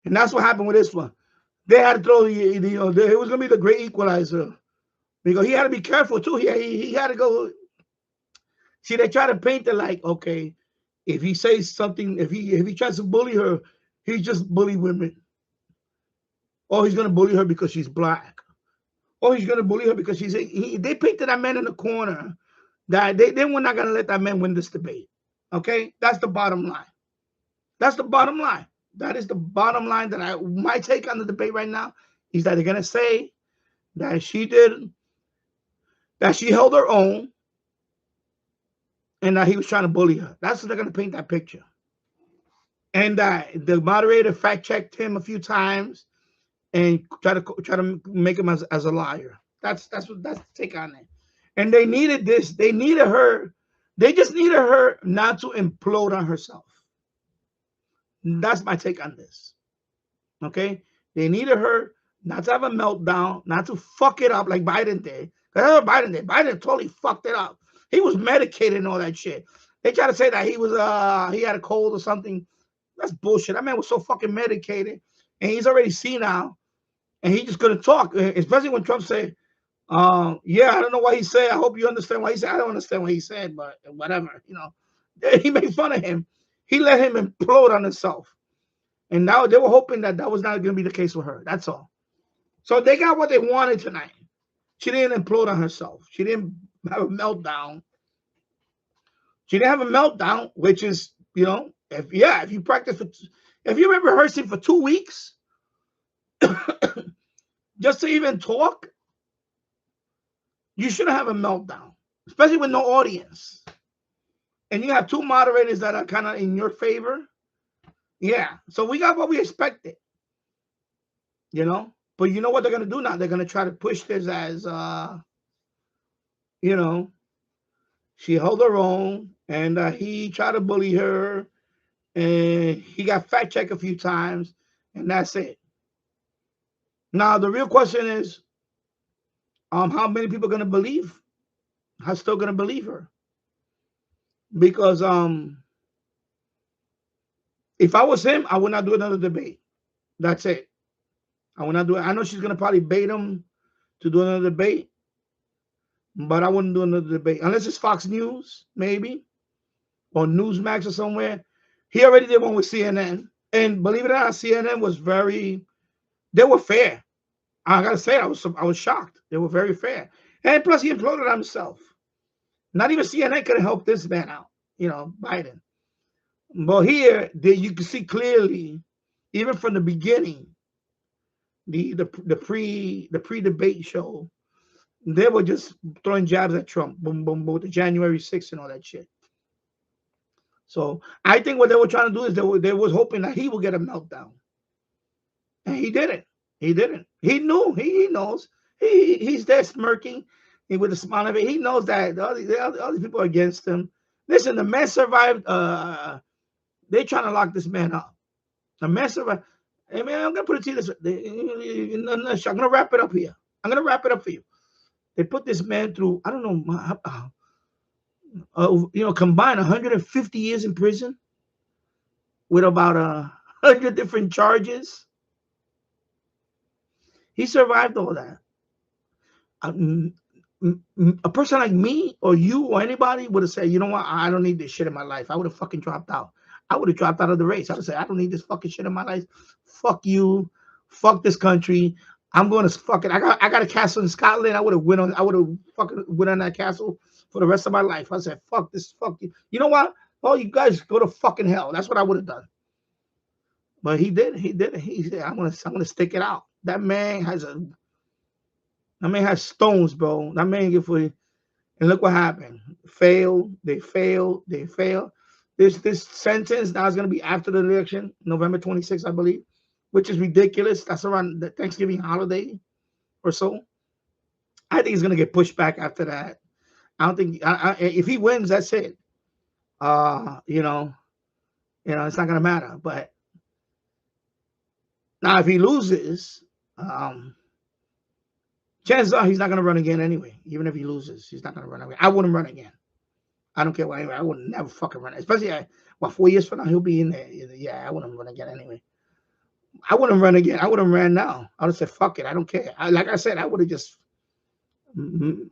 And that's what happened with this one. They had to throw it was going to be the great equalizer because he had to be careful too. He had to go. See, they try to paint it like, okay, if he says something, if he tries to bully her, he just bully women, or he's going to bully her because she's black, or he's going to bully her because they painted that man in the corner that they were not going to let that man win this debate. Okay, that's the bottom line. That's the bottom line. That is the bottom line. My take on the debate right now is that they're going to say that she held her own, and that he was trying to bully her. That's what they're going to paint that picture. And the moderator fact checked him a few times and try to make him as a liar. That's the take on it. And they needed this. They needed her. They just needed her not to implode on herself. That's my take on this. Okay, they needed her not to have a meltdown, not to fuck it up like Biden did. Biden did. Biden totally fucked it up. He was medicated and all that shit. They try to say that he had a cold or something. That's bullshit. That man was so fucking medicated, and he's already senile, and he just couldn't talk. Especially when Trump said, "Yeah, I don't know what he said. I hope you understand what he said." I don't understand what he said, but whatever. He made fun of him. He let him implode on himself, and now they were hoping that was not going to be the case with her. That's all. So they got what they wanted tonight. She didn't implode on herself. She didn't have a meltdown. She didn't have a meltdown, which is, if you practice, if you've been rehearsing for 2 weeks, just to even talk, you shouldn't have a meltdown, especially with no audience. And you have two moderators that are kind of in your favor. Yeah. So we got what we expected, But you know what they're going to do now? They're going to try to push this as, she held her own, and he tried to bully her, and he got fact checked a few times, and that's it. Now the real question is, how many people are still gonna believe her? Because if I was him, I would not do another debate. That's it. I would not do it. I know she's gonna probably bait him to do another debate, but I wouldn't do another debate unless it's Fox News, maybe, or Newsmax or somewhere. He already did one with CNN, and believe it or not, CNN was they were fair. I gotta say, I was shocked. They were very fair, and plus he imploded on himself. Not even CNN could have helped this man out, Biden. But here, you can see clearly, even from the beginning, the pre-debate show, they were just throwing jabs at Trump, boom, boom, boom, the January 6th and all that shit. So I think what they were trying to do is they was hoping that he would get a meltdown, and he didn't. He didn't. He knew. He knows. He's there smirking with a smile of it. He knows that all these people are against him. Listen, the man survived. They trying to lock this man up. The man survived. Hey man, I'm gonna put it to you this way. I'm gonna wrap it up here. I'm gonna wrap it up for you. They put this man through. I don't know. Combined 150 years in prison with about 100 different charges. He survived all that. A person like me or you or anybody would have said, you know what, I don't need this shit in my life. I would have fucking dropped out. I would have dropped out of the race. I would say, I don't need this fucking shit in my life. Fuck you. Fuck this country. I'm going to fuck it. I got a castle in Scotland. I would have fucking went on that castle for the rest of my life. I said, fuck this, fuck you. You know what? Oh, you guys go to fucking hell. That's what I would have done. But he did. He did it. He said, I'm gonna stick it out. That man has stones, bro. That man get for you. And look what happened. Failed. They failed. They failed. This sentence now is going to be after the election, November 26th, I believe, which is ridiculous. That's around the Thanksgiving holiday or so. I think he's going to get pushed back after that. I don't think if he wins, that's it. It's not going to matter. But now if he loses, chances are he's not going to run again anyway. Even if he loses, he's not going to run again. I wouldn't run again. I don't care what anyway. I would never fucking run. Especially 4 years from now, he'll be in there. Yeah, I wouldn't run again anyway. I wouldn't run again. I would have ran now. I would have said, fuck it. I don't care. Like I said, I would have just,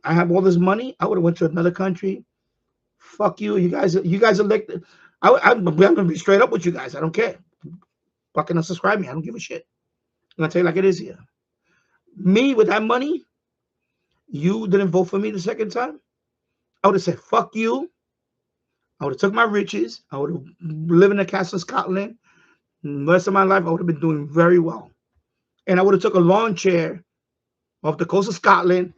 I have all this money. I would have went to another country. Fuck you. You guys elected. I'm going to be straight up with you guys. I don't care. Fucking unsubscribe me. I don't give a shit. I'm going to tell you like it is here. Me with that money, you didn't vote for me the second time. I would have said, fuck you. I would have took my riches. I would have lived in a castle in Scotland. The rest of my life, I would have been doing very well. And I would have took a lawn chair off the coast of Scotland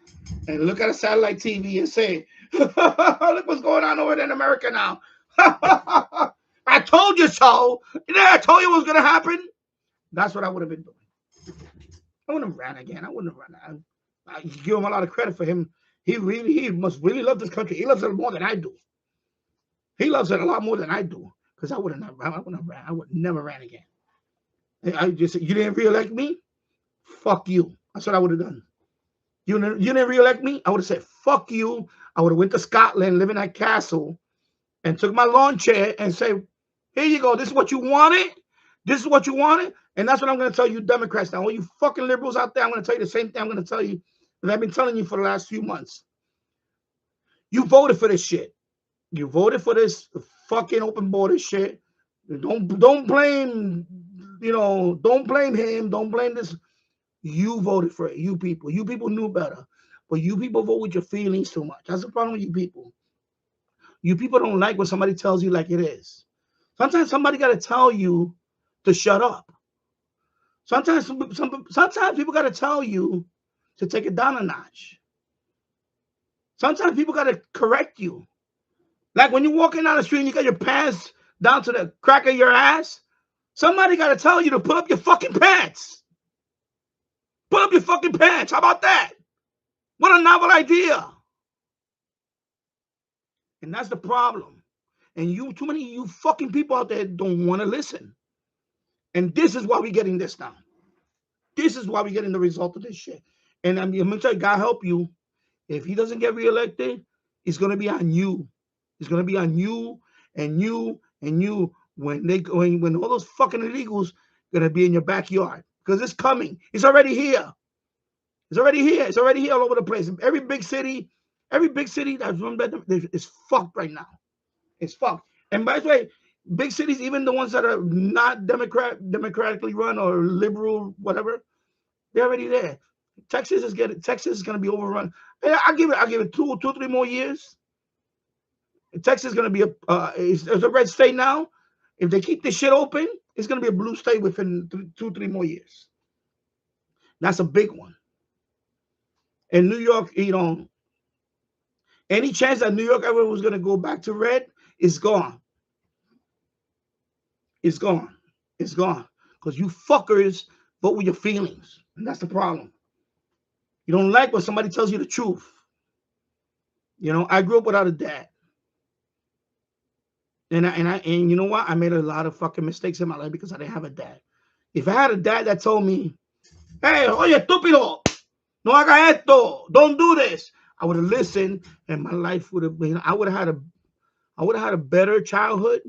and look at a satellite TV and say, look what's going on over there in America now. I told you so. I told you what was going to happen. That's what I would have been doing. I wouldn't have ran again. I wouldn't have ran. I give him a lot of credit for him. He must really love this country. He loves it more than I do. He loves it a lot more than I do. Because I wouldn't have ran. I would never ran again. I just said, you didn't reelect me? Fuck you. That's what I would have done. You didn't reelect me? I would have said, fuck you. I would have went to Scotland, live in that castle, and took my lawn chair and say, here you go. This is what you wanted. This is what you wanted. And that's what I'm going to tell you Democrats now. All you fucking liberals out there, I'm going to tell you the same thing I'm going to tell you that I've been telling you for the last few months. You voted for this shit. You voted for this fucking open border shit. Don't blame, don't blame him. Don't blame this. You voted for it. You people knew better. But you people vote with your feelings too much. That's the problem with you people. You people don't like when somebody tells you like it is. Sometimes somebody got to tell you to shut up. Sometimes people got to tell you to take it down a notch. Sometimes people got to correct you. Like when you're walking down the street and you got your pants down to the crack of your ass, somebody got to tell you to put up your fucking pants. Put up your fucking pants. How about that? What a novel idea. And that's the problem. And too many of you fucking people out there don't want to listen. And this is why we're getting this now. This is why we're getting the result of this shit. And I'm going to tell you, God help you. If he doesn't get reelected, it's going to be on you. It's going to be on you and you and you when all those fucking illegals going to be in your backyard. Because it's coming. It's already here. It's already here. It's already here all over the place. Every big city is fucked right now. It's fucked. And by the way, big cities, even the ones that are not democratically run or liberal, whatever, they're already there. Texas is going to be overrun. I'll give it 2-3 more years. Texas is going to be it's a red state now. If they keep this shit open, it's going to be a blue state within 2-3 more years. That's a big one. In New York, any chance that New York ever was going to go back to red is gone. It's gone. It's gone. Because you fuckers vote with your feelings. And that's the problem. You don't like when somebody tells you the truth. I grew up without a dad. And you know what? I made a lot of fucking mistakes in my life because I didn't have a dad. If I had a dad that told me, hey, oye, estúpido, no haga esto, don't do this, I would have listened, and my life would have been. I would have had a better childhood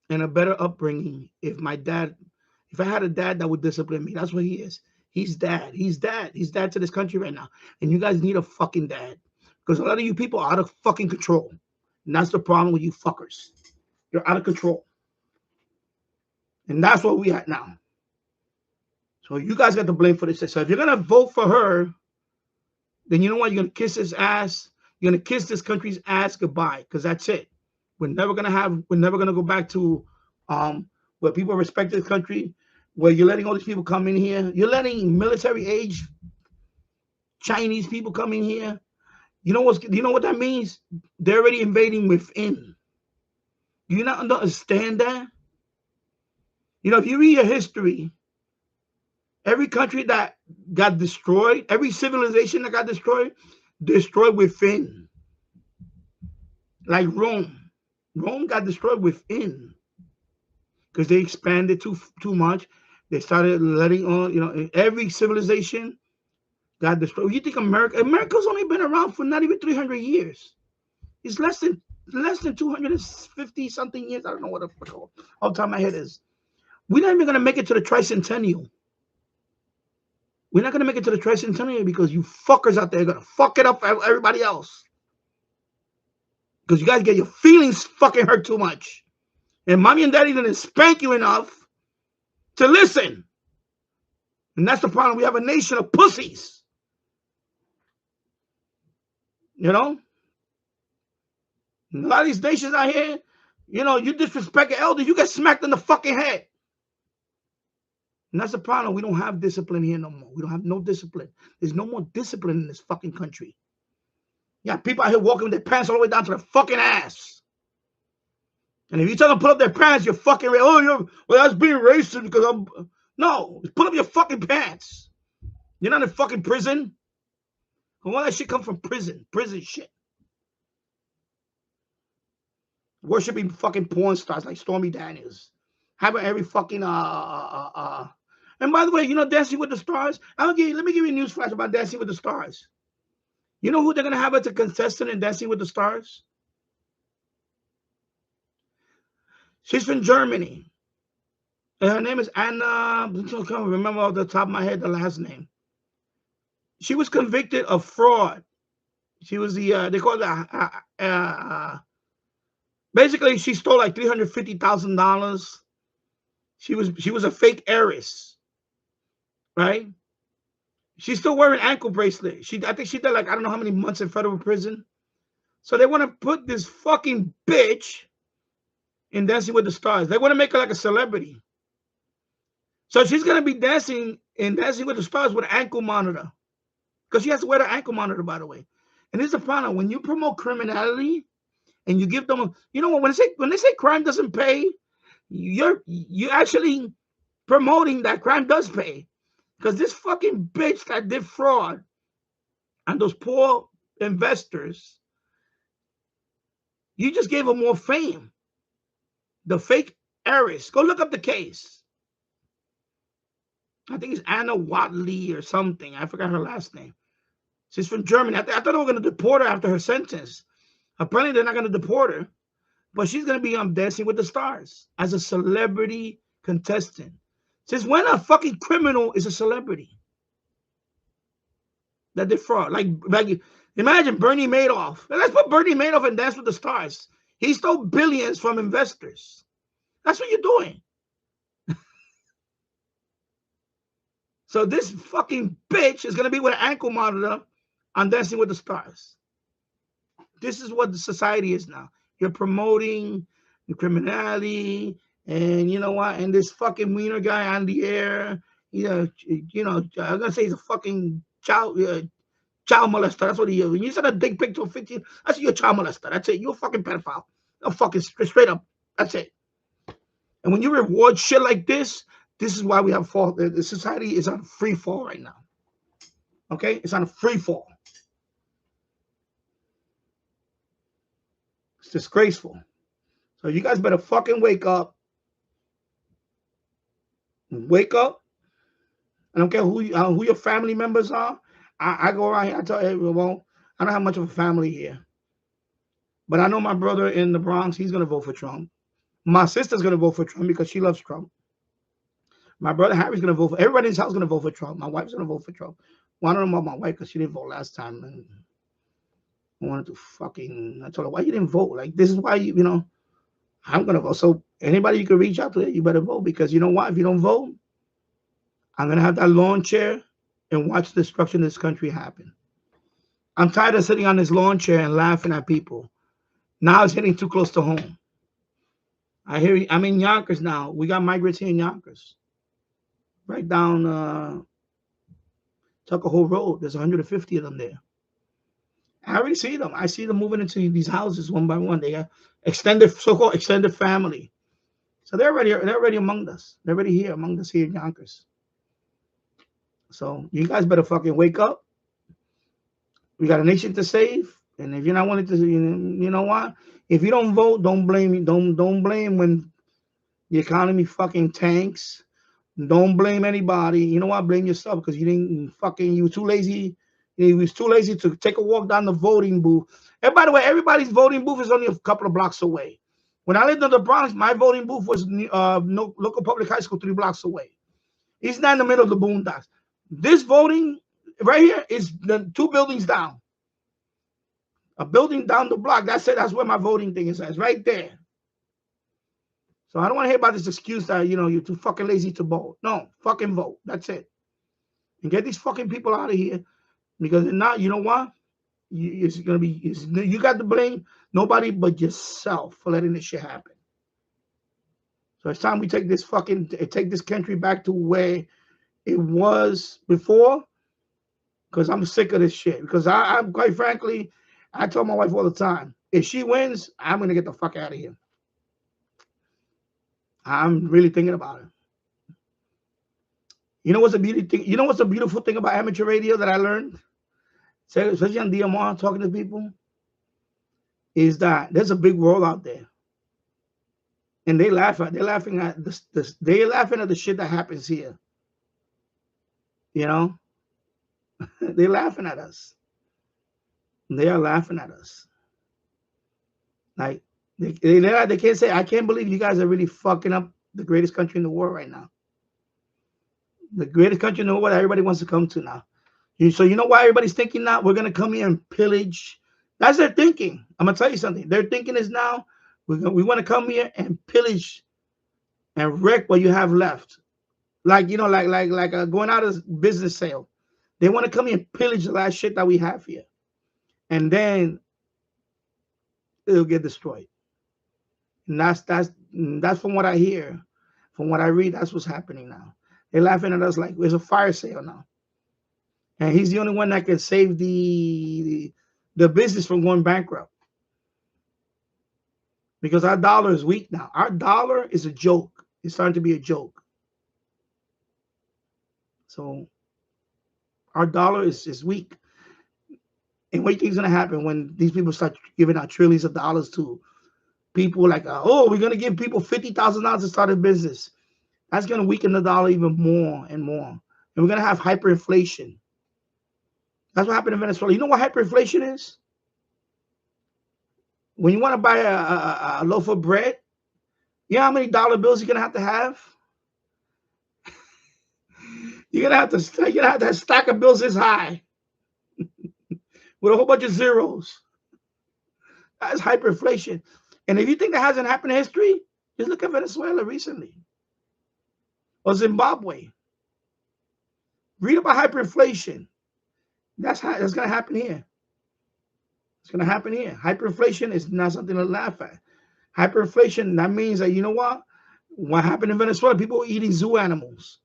and a better upbringing if I had a dad that would discipline me. That's what he is. He's dad. He's dad to this country right now. And you guys need a fucking dad because a lot of you people are out of fucking control. And that's the problem with you fuckers. You're out of control. And that's what we at now. So you guys got to blame for this. So if you're going to vote for her, then you know what? You're going to kiss his ass. You're going to kiss this country's ass goodbye because that's it. We're never going to go back to where people respect this country, where you're letting all these people come in here. You're letting military age Chinese people come in here. You know what that means? They're already invading within. Do you not understand that? If you read your history, every country that got destroyed, every civilization that got destroyed within. Like Rome. Rome got destroyed within. Because they expanded too much. They started letting on, every civilization got destroyed. You think America's only been around for not even 300 years. It's less than 250 something years. I don't know what the fuck off the top of my head is. We're not even going to make it to the tricentennial. We're not going to make it to the tricentennial because you fuckers out there are going to fuck it up for everybody else. Because you guys get your feelings fucking hurt too much. And mommy and daddy didn't spank you enough to listen. And that's the problem. We have a nation of pussies. You know? A lot of these nations out here, you know, you disrespect an elder, you get smacked in the fucking head. And that's the problem. We don't have discipline here no more. We don't have no discipline. There's no more discipline in this fucking country. Yeah, people out here walking with their pants all the way down to their fucking ass. And if you tell them to put up their pants, you're fucking, well, that's being racist because I'm, no, put up your fucking pants. You're not in fucking prison. And all that shit comes from prison shit. Worshipping fucking porn stars like Stormy Daniels. Having every fucking, and by the way, you know, Dancing with the Stars? Let me give you a news flash about Dancing with the Stars. You know who they're going to have as a contestant in Dancing with the Stars? She's from Germany. And her name is Anna. I can't remember off the top of my head the last name. She was convicted of fraud. She was the, they call it, basically, she stole like $350,000. She was a fake heiress, right? She's still wearing ankle bracelet. I think she did like, I don't know how many months in federal prison. So they want to put this fucking bitch in Dancing with the Stars. They want to make her like a celebrity. So she's going to be dancing in Dancing with the Stars with an ankle monitor. Because she has to wear the ankle monitor, by the way. And here's the problem. When you promote criminality and you give them, you know, when they say crime doesn't pay, you're actually promoting that crime does pay. Because this fucking bitch that did fraud and those poor investors, you just gave her more fame. The fake heiress. Go look up the case. I think it's Anna Watley or something. I forgot her last name. She's from Germany. I thought they were going to deport her after her sentence. Apparently, they're not going to deport her. But she's going to be on Dancing with the Stars as a celebrity contestant. Since when a fucking criminal is a celebrity? That did fraud. Like imagine Bernie Madoff. Let's put Bernie Madoff in Dance with the Stars. He stole billions from investors. That's what you're doing. So this fucking bitch is going to be with an ankle monitor on Dancing with the Stars. This is what the society is now. You're promoting the criminality, and you know what? And this fucking wiener guy on the air, I'm gonna say he's a fucking child molester. That's what he is. When you send a dick pic to a 15, that's you're a child molester. That's it. You're a fucking pedophile. I'm fucking straight up. That's it. And when you reward shit like this is why we have fall. The society is on a free fall right now. Okay, it's on a free fall. It's disgraceful. So you guys better fucking wake up. Wake up. I don't care who your family members are. I go around here, I tell everyone, I don't have much of a family here. But I know my brother in the Bronx, he's going to vote for Trump. My sister's going to vote for Trump because she loves Trump. My brother Harry's going to vote for, everybody in his house is going to vote for Trump. My wife's going to vote for Trump. Well, I don't know about my wife because she didn't vote last time. And I wanted to I told her, why you didn't vote? Like, this is why, I'm going to vote. So anybody you can reach out to, you better vote. Because you know what? If you don't vote, I'm going to have that lawn chair and watch the destruction of this country happen. I'm tired of sitting on this lawn chair and laughing at people. Now it's getting too close to home. I'm in Yonkers now. We got migrants here in Yonkers. Right down Tuckahoe Road. There's 150 of them there. I already see them. I see them moving into these houses one by one. They got so-called extended family. So they're already among us. They're already here among us here in Yonkers. So you guys better fucking wake up. We got a nation to save. And if you're not wanting to, you know what? If you don't vote, don't blame me. Don't blame when the economy fucking tanks. Don't blame anybody. You know what? Blame yourself because you were too lazy. You was too lazy to take a walk down the voting booth. And by the way, everybody's voting booth is only a couple of blocks away. When I lived in the Bronx, my voting booth was no, local public high school 3 blocks away. It's not in the middle of the boondocks. This voting right here is the 2 buildings down. A building down the block. That's it. That's where my voting thing is. It's right there. So I don't want to hear about this excuse that, you know, you're too fucking lazy to vote. No, fucking vote. That's it. And get these fucking people out of here. Because if not, you know what? It's going to be, you got to blame nobody but yourself for letting this shit happen. So it's time we take this country back to where it was before. Because I'm sick of this shit. Because I'm quite frankly, I tell my wife all the time, if she wins, I'm going to get the fuck out of here. I'm really thinking about it. You know what's a beauty thing? You know what's a beautiful thing about amateur radio that I learned? Especially on DMR, talking to people, is that there's a big world out there. And they're laughing at the shit that happens here. You know? They're laughing at us. They are laughing at us. Like, they can't say, I can't believe you guys are really fucking up the greatest country in the world right now. The greatest country in the world that everybody wants to come to now. So you know why everybody's thinking now? We're going to come here and pillage. That's their thinking. I'm going to tell you something. Their thinking is now, we want to come here and pillage and wreck what you have left. Like, you know, like going out of business sale. They want to come here and pillage the last shit that we have here. And then it'll get destroyed. And that's from what I hear, from what I read, that's what's happening now. They're laughing at us like there's a fire sale now. And he's the only one that can save the business from going bankrupt. Because our dollar is weak now. Our dollar is a joke. It's starting to be a joke. So our dollar is weak. And what do you think is going to happen when these people start giving out trillions of dollars to people like, oh, we're going to give people $50,000 to start a business. That's going to weaken the dollar even more and more. And we're going to have hyperinflation. That's what happened in Venezuela. You know what hyperinflation is? When you want to buy a loaf of bread, you know how many dollar bills you're going to have? You're going to have that stack of bills this high with a whole bunch of zeros. That's hyperinflation. And if you think that hasn't happened in history, just look at Venezuela recently. Or Zimbabwe. Read about hyperinflation. That's going to happen here. It's going to happen here. Hyperinflation is not something to laugh at. Hyperinflation, that means that, you know what? What happened in Venezuela? People were eating zoo animals.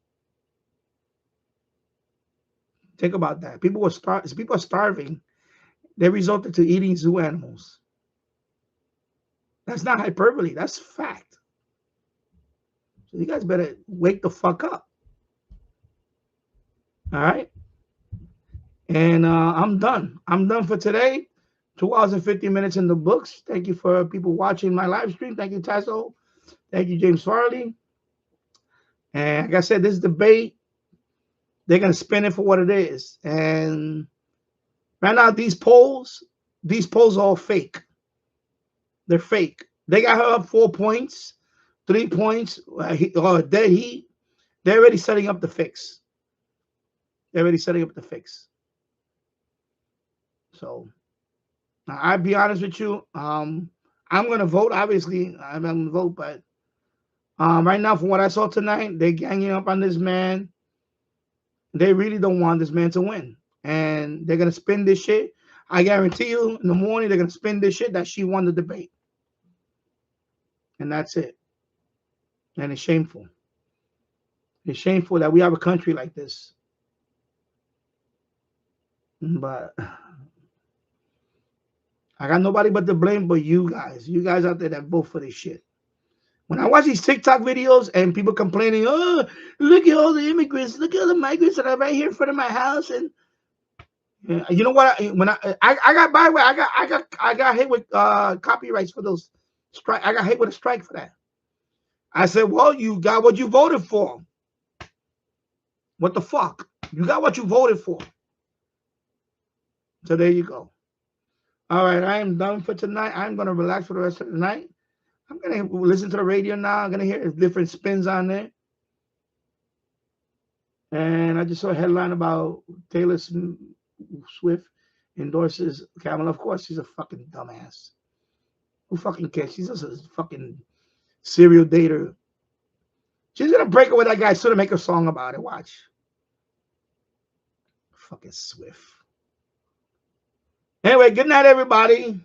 Think about that. People are starving. They resulted to eating zoo animals. That's not hyperbole. That's fact. So you guys better wake the fuck up. All right? And I'm done. I'm done for today. 2 hours and 50 minutes in the books. Thank you for people watching my live stream. Thank you, Tasso. Thank you, James Farley. And like I said, this debate, they're going to spin it for what it is. And right now, these polls are all fake. They're fake. They got her up 4 points, 3 points, dead heat. They're already setting up the fix. They're already setting up the fix. So I'll be honest with you. I'm going to vote. Obviously, I'm going to vote. But right now, from what I saw tonight, they're ganging up on this man. They really don't want this man to win. And they're going to spin this shit. I guarantee you, in the morning, they're going to spin this shit that she won the debate. And that's it. And it's shameful. It's shameful that we have a country like this. But I got nobody but to blame but you guys. You guys out there that vote for this shit. When I watch these TikTok videos and people complaining, oh, look at all the immigrants. Look at all the migrants that are right here in front of my house. And you know what? When I got, by the way, I got hit with copyrights for those strike. I got hit with a strike for that. I said, well, you got what you voted for. What the fuck? You got what you voted for. So there you go. All right, I am done for tonight. I'm going to relax for the rest of the night. I'm gonna listen to the radio now. I'm gonna hear different spins on there. And I just saw a headline about Taylor Swift endorses Kamala. Of course, she's a fucking dumbass. Who fucking cares? She's just a fucking serial dater. She's gonna break up with that guy soon and make a song about it. Watch. Fucking Swift. Anyway, good night, everybody.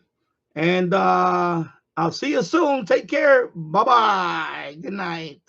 And I'll see you soon. Take care. Bye-bye. Good night.